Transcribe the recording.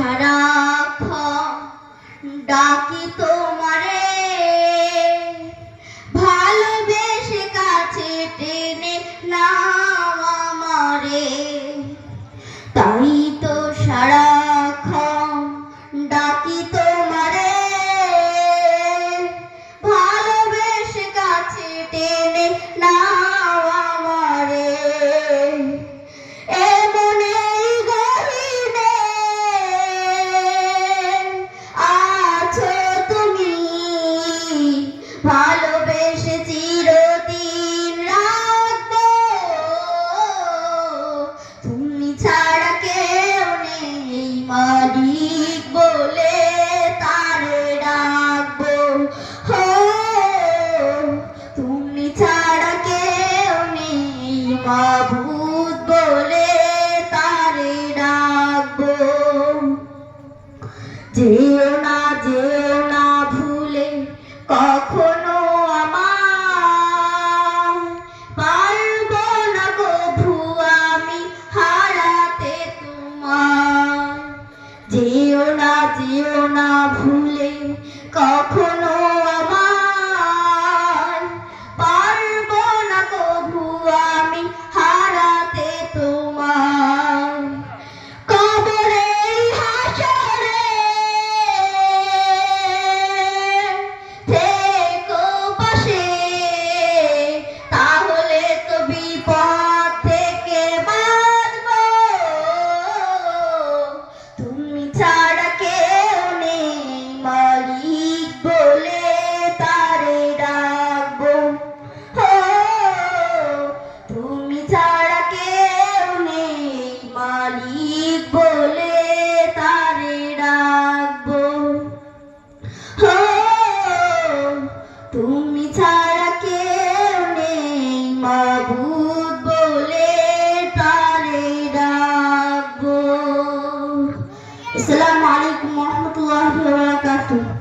সারাক্ষণ ডাকি তোমারে, ভালোবেসে কাছে টেনে নাও আমারে। তাই তো সারাক্ষণ ডাকি তোমারে, ভালোবেসে কাছে টেনে নাও আমারে। ভালোবেসে চিরদিন রাখবো, তুমি ছাড়া কেউ নেই মালিক বলে তারে ডাকবো। হো, তুমি ছাড়া কেউ নেই মাবুদ বলে তারে ডাকবো। যেও না ভুলে কখনো আমার, পারবো না কভু আমি হারাতে তোমার। যেও না ভুলে কখনো আমার, পারবো না কভু আমি হারাতে তোমার। কবরে হাসরে থেকো পাশে, তাহলে তো বিপদ থেকে বাঁচবো। তুমি ছাড়া কেউ নেই মালিক বলে তারে ডাকবো। হো, তুমি ছাড়া কেউ নেই মালিক বলে তারে ডাকবো। হো, তুমি ছাড়া কেউ নেই মাবুদ বলে তারে ডাকবো। আসসালামু আলাইকুম ওয়া রাহমাতুল্লাহি ওয়া বারাকাতুহু।